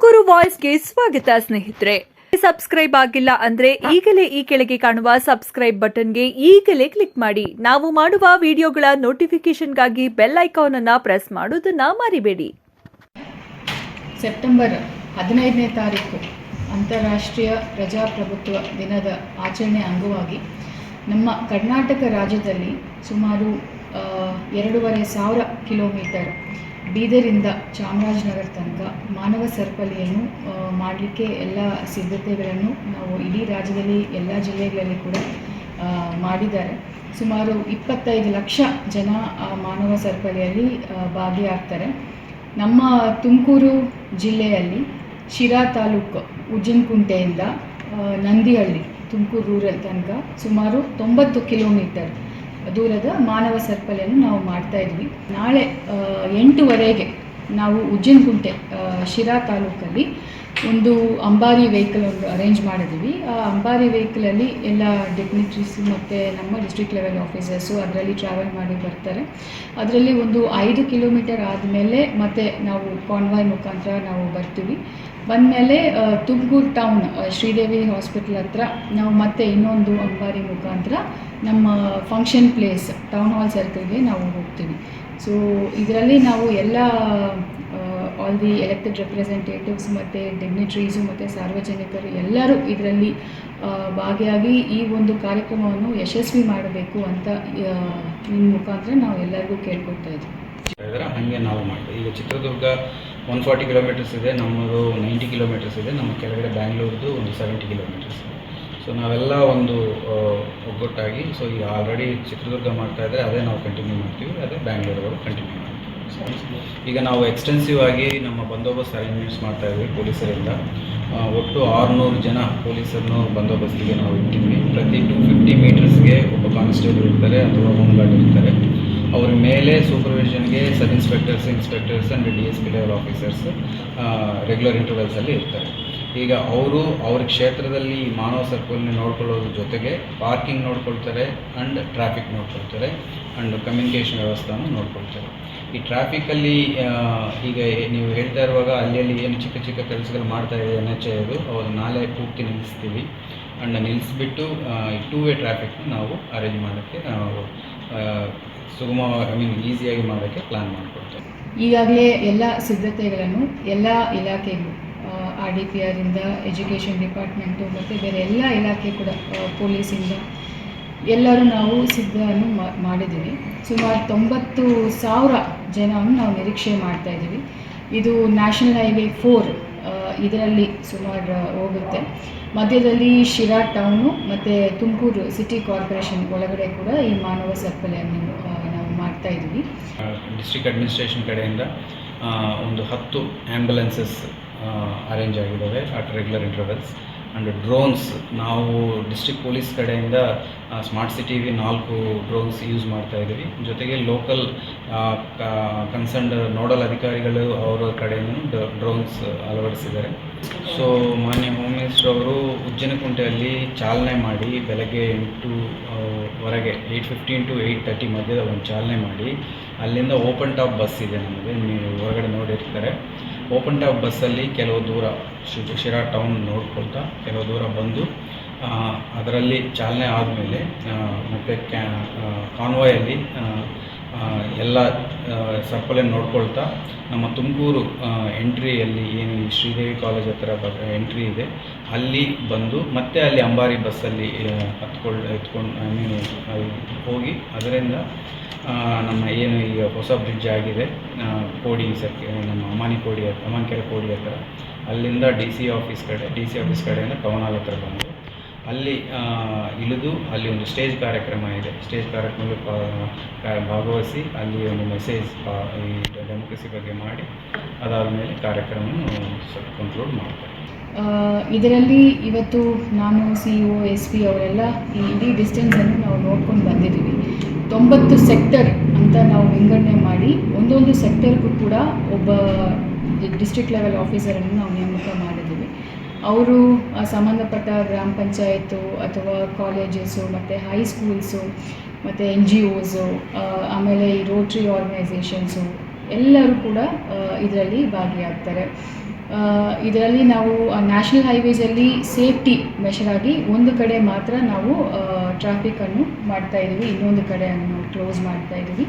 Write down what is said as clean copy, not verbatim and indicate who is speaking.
Speaker 1: ತುಮಕೂರು ವಾಯ್ಸ್ಗೆ ಸ್ವಾಗತ ಸ್ನೇಹಿತರೆ. ಸಬ್ಸ್ಕ್ರೈಬ್ ಆಗಿಲ್ಲ ಅಂದ್ರೆ ಈಗಲೇ ಈ ಕೆಳಗೆ ಕಾಣುವ ಸಬ್ಸ್ಕ್ರೈಬ್ ಬಟನ್ಗೆ ಈಗಲೇ ಕ್ಲಿಕ್ ಮಾಡಿ. ನಾವು ಮಾಡುವ ವಿಡಿಯೋಗಳ ನೋಟಿಫಿಕೇಶನ್ಗಾಗಿ ಬೆಲ್ ಐಕಾನ್ ಅನ್ನು ಪ್ರೆಸ್ ಮಾಡೋದನ್ನ ಮರಿಬೇಡಿ.
Speaker 2: ಸೆಪ್ಟೆಂಬರ್ 15ನೇ ತಾರೀಕು ಅಂತಾರಾಷ್ಟ್ರೀಯ ಪ್ರಜಾಪ್ರಭುತ್ವ ದಿನದ ಆಚರಣೆ ಅಂಗವಾಗಿ ನಮ್ಮ ಕರ್ನಾಟಕ ರಾಜ್ಯದಲ್ಲಿ ಸುಮಾರು 2,500 ಕಿಲೋಮೀಟರ್ ಬೀದರಿಂದ ಚಾಮರಾಜನಗರ ತನಕ ಮಾನವ ಸರಪಳಿಯನ್ನು ಮಾಡಲಿಕ್ಕೆ ಎಲ್ಲ ಸಿದ್ಧತೆಗಳನ್ನು ನಾವು ಇಡೀ ರಾಜ್ಯದಲ್ಲಿ ಎಲ್ಲ ಜಿಲ್ಲೆಗಳಲ್ಲಿ ಕೂಡ ಮಾಡಿದ್ದಾರೆ. ಸುಮಾರು 25 ಲಕ್ಷ ಜನ ಮಾನವ ಸರಪಳಿಯಲ್ಲಿ ಭಾಗಿಯಾಗ್ತಾರೆ. ನಮ್ಮ ತುಮಕೂರು ಜಿಲ್ಲೆಯಲ್ಲಿ ಶಿರಾ ತಾಲೂಕು ಉಜ್ಜಿನಕುಂಟೆಯಿಂದ ನಂದಿಹಳ್ಳಿ ತುಮಕೂರು ರೂರಲ್ ತನಕ ಸುಮಾರು 90 ಕಿಲೋಮೀಟರ್ ದೂರದ ಮಾನವ ಸರಪಳಿಯನ್ನು ನಾವು ಮಾಡ್ತಾಯಿದ್ವಿ. ನಾಳೆ 8:00 ನಾವು ಉಜ್ಜಿನಕುಂಟೆ ಶಿರಾ ತಾಲೂಕಲ್ಲಿ ಒಂದು ಅಂಬಾರಿ ವೆಹಿಕಲ್ ಒಂದು ಅರೇಂಜ್ ಮಾಡಿದ್ವಿ. ಆ ಅಂಬಾರಿ ವೆಹಿಕಲಲ್ಲಿ ಎಲ್ಲ ಡಿಗ್ನಿಟ್ರೀಸು ಮತ್ತು ನಮ್ಮ ಡಿಸ್ಟ್ರಿಕ್ಟ್ ಲೆವೆಲ್ ಆಫೀಸರ್ಸು ಅದರಲ್ಲಿ ಟ್ರಾವೆಲ್ ಮಾಡಿ ಬರ್ತಾರೆ. ಅದರಲ್ಲಿ ಒಂದು 5 ಕಿಲೋಮೀಟರ್ ಆದಮೇಲೆ ಮತ್ತೆ ನಾವು ಕಾನ್ವಾಯ್ ಮುಖಾಂತರ ನಾವು ಬರ್ತೀವಿ. ಬಂದಮೇಲೆ ತುಮಕೂರು ಟೌನ್ ಶ್ರೀದೇವಿ ಹಾಸ್ಪಿಟಲ್ ಹತ್ರ ನಾವು ಮತ್ತೆ ಇನ್ನೊಂದು ಅಂಬಾರಿ ಮುಖಾಂತರ ನಮ್ಮ ಫಂಕ್ಷನ್ ಪ್ಲೇಸ್ ಟೌನ್ ಹಾಲ್ ಸರ್ಕಲ್ಗೆ ನಾವು ಹೋಗ್ತೀವಿ. ಸೊ ಇದರಲ್ಲಿ ನಾವು ಎಲ್ಲ ಆಲ್ ದಿ ಎಲೆಕ್ಟೆಡ್ ರೆಪ್ರೆಸೆಂಟೇಟಿವ್ಸ್ ಮತ್ತು ಡಿಗ್ನಿಟ್ರೀಸು ಮತ್ತು ಸಾರ್ವಜನಿಕರು ಎಲ್ಲರೂ ಇದರಲ್ಲಿ ಭಾಗಿಯಾಗಿ ಈ ಒಂದು ಕಾರ್ಯಕ್ರಮವನ್ನು ಯಶಸ್ವಿ ಮಾಡಬೇಕು ಅಂತ ನಿಮ್ಮ ಮುಖಾಂತರ ನಾವು ಎಲ್ಲರಿಗೂ ಕೇಳ್ಕೊಳ್ತಾ ಇದ್ದೀವಿ.
Speaker 3: ಹಾಗೆ ನಾವು ಮಾಡ್ತೀವಿ. ಈಗ ಚಿತ್ರದುರ್ಗ 140 ಕಿಲೋಮೀಟರ್ಸ್ ಇದೆ, ನಮ್ಮದು 90 ಕಿಲೋಮೀಟರ್ಸ್ ಇದೆ, ನಮ್ಮ ಕೆಳಗಡೆ ಬ್ಯಾಂಗ್ಳೂರ್ದು ಒಂದು 70 ಕಿಲೋಮೀಟರ್ಸ್ ಇದೆ. ಸೊ ನಾವೆಲ್ಲ ಒಂದು ಒಗ್ಗಟ್ಟಾಗಿ ಸೊ ಈಗ ಆಲ್ರೆಡಿ ಚಿತ್ರದುರ್ಗ ಮಾಡ್ತಾಯಿದ್ರೆ ಅದೇ ನಾವು ಕಂಟಿನ್ಯೂ ಮಾಡ್ತೀವಿ, ಅದೇ ಬ್ಯಾಂಗ್ಳೂರವರು ಕಂಟಿನ್ಯೂ ಮಾಡ್ತೀವಿ. ಈಗ ನಾವು ಎಕ್ಸ್ಟೆನ್ಸಿವ್ ಆಗಿ ನಮ್ಮ ಬಂದೋಬಸ್ತ್ ಅರೇಂಜ್ಮೆಂಟ್ಸ್ ಮಾಡ್ತಾಯಿದ್ವಿ ಪೊಲೀಸರಿಂದ. ಒಟ್ಟು 600 ಜನ ಪೊಲೀಸರನ್ನು ಬಂದೋಬಸ್ತಿಗೆ ನಾವು ಇಟ್ಟಿದ್ವಿ. ಪ್ರತಿ 250 ಮೀಟರ್ಸ್ಗೆ ಒಬ್ಬ ಕಾನ್ಸ್ಟೇಬಲ್ ಇರ್ತಾರೆ ಅಥವಾ ಹೋಮ್ ಗಾರ್ಡ್ ಇರ್ತಾರೆ. ಅವ್ರ ಮೇಲೆ ಸೂಪರ್ವಿಷನ್ಗೆ sub inspectors and DSP level officers regular ಇಂಟರ್ವಲ್ಸಲ್ಲಿ ಇರ್ತಾರೆ. ಈಗ ಅವ್ರ ಕ್ಷೇತ್ರದಲ್ಲಿ ಮಾನವ ಸರಪಳಿನ ನೋಡ್ಕೊಳ್ಳೋದ್ರ ಜೊತೆಗೆ ಪಾರ್ಕಿಂಗ್ ನೋಡ್ಕೊಳ್ತಾರೆ ಆ್ಯಂಡ್ ಟ್ರಾಫಿಕ್ ನೋಡ್ಕೊಳ್ತಾರೆ ಆ್ಯಂಡ್ ಕಮ್ಯುನಿಕೇಷನ್ ವ್ಯವಸ್ಥೆಯನ್ನು ನೋಡ್ಕೊಳ್ತಾರೆ. ಈ ಟ್ರಾಫಿಕಲ್ಲಿ ಈಗ ನೀವು ಹೇಳ್ತಾ ಇರುವಾಗ ಅಲ್ಲಿ ಏನು ಚಿಕ್ಕ ಚಿಕ್ಕ ಕೆಲಸಗಳು ಮಾಡ್ತಾಯಿದೆ NHA ಅದು ಅವ್ರು ನಾಳೆ ಪೂರ್ತಿ ನಿಲ್ಲಿಸ್ತೀವಿ ಆ್ಯಂಡ್ ನಿಲ್ಲಿಸ್ಬಿಟ್ಟು ಈ 2-ವೇ ಟ್ರಾಫಿಕ್ನ ನಾವು ಅರೇಂಜ್ ಮಾಡೋಕ್ಕೆ ಈಸಿಯಾಗಿ ಮಾಡೋಕ್ಕೆ ಪ್ಲ್ಯಾನ್ ಮಾಡಿಕೊಡ್ತೇವೆ.
Speaker 2: ಈಗಾಗಲೇ ಎಲ್ಲ ಸಿದ್ಧತೆಗಳನ್ನು ಎಲ್ಲ ಇಲಾಖೆಗಳು RDPR ಇಂದ ಎಜುಕೇಷನ್ ಡಿಪಾರ್ಟ್ಮೆಂಟು ಮತ್ತು ಬೇರೆ ಎಲ್ಲ ಇಲಾಖೆ ಕೂಡ ಪೊಲೀಸಿಂದ ಎಲ್ಲರೂ ನಾವು ಸಿದ್ಧವನ್ನು ಮಾಡಿದ್ದೀವಿ. ಸುಮಾರು 90,000 ಜನವನ್ನು ನಾವು ನಿರೀಕ್ಷೆ ಮಾಡ್ತಾಯಿದ್ದೀವಿ. ಇದು ನ್ಯಾಷನಲ್ ಹೈವೇ 4 ಇದರಲ್ಲಿ ಸುಮಾರು ಹೋಗುತ್ತೆ. ಮಧ್ಯದಲ್ಲಿ ಶಿರಾ ಟೌನು ಮತ್ತು ತುಮಕೂರು ಸಿಟಿ ಕಾರ್ಪೊರೇಷನ್ ಒಳಗಡೆ ಕೂಡ ಈ ಮಾನವ ಸರಪಳಿಯನ್ನು ನಾವು ಮಾಡ್ತಾಯಿದ್ವಿ.
Speaker 3: ಡಿಸ್ಟ್ರಿಕ್ಟ್ ಅಡ್ಮಿನಿಸ್ಟ್ರೇಷನ್ ಕಡೆಯಿಂದ ಒಂದು 10 ಆ್ಯಂಬುಲೆನ್ಸಸ್ ಅರೇಂಜ್ ಆಗಿದ್ದಾವೆ at regular intervals and drones ನಾವು ಡಿಸ್ಟ್ರಿಕ್ಟ್ ಪೊಲೀಸ್ ಕಡೆಯಿಂದ ಸ್ಮಾರ್ಟ್ ಸಿಟಿಗೆ 4 ಡ್ರೋನ್ಸ್ ಯೂಸ್ ಮಾಡ್ತಾಯಿದ್ದೀವಿ. ಜೊತೆಗೆ ಲೋಕಲ್ ಕನ್ಸರ್ನ್ಡ್ ನೋಡಲ್ ಅಧಿಕಾರಿಗಳು ಅವರ ಕಡೆಯಿಂದ ಡ್ರೋನ್ಸ್ ಅಳವಡಿಸಿದ್ದಾರೆ. ಸೊ ಮಾನ್ಯ ಹೋಮ್ ಮಿನಿಸ್ಟರ್ ಅವರು ಉಜ್ಜಿನಕುಂಟೆಯಲ್ಲಿ ಚಾಲನೆ ಮಾಡಿ ಬೆಳಗ್ಗೆ 8:00ವರೆಗೆ 8:15 to 8:30 ಮಧ್ಯದ ಒಂದು ಚಾಲನೆ ಮಾಡಿ ಅಲ್ಲಿಂದ ಓಪನ್ ಟಾಪ್ ಬಸ್ ಇದೆ ನಮಗೆ, ನೀವು ಹೊರಗಡೆ ನೋಡಿರ್ತಾರೆ. ಓಪನ್ ಟಾಪ್ ಬಸ್ಸಲ್ಲಿ ಕೆಲವು ದೂರ ಶಿರಾ ಟೌನ್ ನೋಡ್ಕೊಳ್ತಾ ಕೆಲವು ದೂರ ಬಂದು ಅದರಲ್ಲಿ ಚಾಲನೆ ಆದಮೇಲೆ ಮತ್ತು ಕಾನ್ವಾಯಲ್ಲಿ ಎಲ್ಲ ಸರಪಳಿಯನ್ನು ನೋಡ್ಕೊಳ್ತಾ ನಮ್ಮ ತುಮಕೂರು ಎಂಟ್ರಿಯಲ್ಲಿ ಏನು ಶ್ರೀದೇವಿ ಕಾಲೇಜ್ ಹತ್ರ ಎಂಟ್ರಿ ಇದೆ ಅಲ್ಲಿ ಬಂದು ಮತ್ತೆ ಅಲ್ಲಿ ಅಂಬಾರಿ ಬಸ್ಸಲ್ಲಿ ಎತ್ಕೊಂಡು ಹೋಗಿ ಅದರಿಂದ ನಮ್ಮ ಏನು ಈಗ ಹೊಸ ಬ್ರಿಡ್ಜ್ ಆಗಿದೆ ಕೋಡಿ ನಮ್ಮ ಅಮಾನಿಕೆರೆ ಕೋಡಿ ಹತ್ರ ಅಲ್ಲಿಂದ DC ಆಫೀಸ್ ಕಡೆಯಿಂದ ಟೌನ್ ಹಾಲ್ ಹತ್ರ ಬಂದು ಅಲ್ಲಿ ಇಳಿದು ಅಲ್ಲಿ ಒಂದು ಸ್ಟೇಜ್ ಕಾರ್ಯಕ್ರಮ ಇದೆ. ಸ್ಟೇಜ್ ಕಾರ್ಯಕ್ರಮದಲ್ಲಿ ಭಾಗವಹಿಸಿ ಅಲ್ಲಿ ಒಂದು ಮೆಸೇಜ್ ಈ ಡೆಮೋಕ್ರಸಿ ಬಗ್ಗೆ ಮಾಡಿ ಅದಾದಮೇಲೆ ಕಾರ್ಯಕ್ರಮವನ್ನು ಕನ್ಕ್ಲೂಡ್ ಮಾಡ್ತಾರೆ.
Speaker 2: ಇದರಲ್ಲಿ ಇವತ್ತು ನಾನು CEO SP ಅವರೆಲ್ಲ ಈ ಇಡೀ ಡಿಸ್ಟೆನ್ಸನ್ನು ನಾವು ನೋಡ್ಕೊಂಡು ಬಂದಿದ್ದೀವಿ. 90 ಸೆಕ್ಟರ್ ಅಂತ ನಾವು ವಿಂಗಡಣೆ ಮಾಡಿ ಒಂದೊಂದು ಸೆಕ್ಟರ್ಗೂ ಕೂಡ ಒಬ್ಬ ಡಿಸ್ಟ್ರಿಕ್ಟ್ ಲೆವೆಲ್ ಆಫೀಸರನ್ನು ನಾವು ನೇಮಕ ಮಾಡಿದ್ದೀವಿ. ಅವರು ಸಂಬಂಧಪಟ್ಟ ಗ್ರಾಮ ಪಂಚಾಯತು ಅಥವಾ ಕಾಲೇಜಸ್ಸು ಮತ್ತು ಹೈಸ್ಕೂಲ್ಸು ಮತ್ತು NGOಸು ಆಮೇಲೆ ಈ ರೋಟ್ರಿ ಆರ್ಗನೈಸೇಷನ್ಸು ಎಲ್ಲರೂ ಕೂಡ ಇದರಲ್ಲಿ ಭಾಗಿಯಾಗ್ತಾರೆ. ಇದರಲ್ಲಿ ನಾವು ನ್ಯಾಷನಲ್ ಹೈವೇಸಲ್ಲಿ ಸೇಫ್ಟಿ ಮೆಷರಾಗಿ ಒಂದು ಕಡೆ ಮಾತ್ರ ನಾವು ಟ್ರಾಫಿಕನ್ನು ಮಾಡ್ತಾಯಿದ್ದೀವಿ, ಇನ್ನೊಂದು ಕಡೆಯನ್ನು ಕ್ಲೋಸ್ ಮಾಡ್ತಾಯಿದ್ದೀವಿ.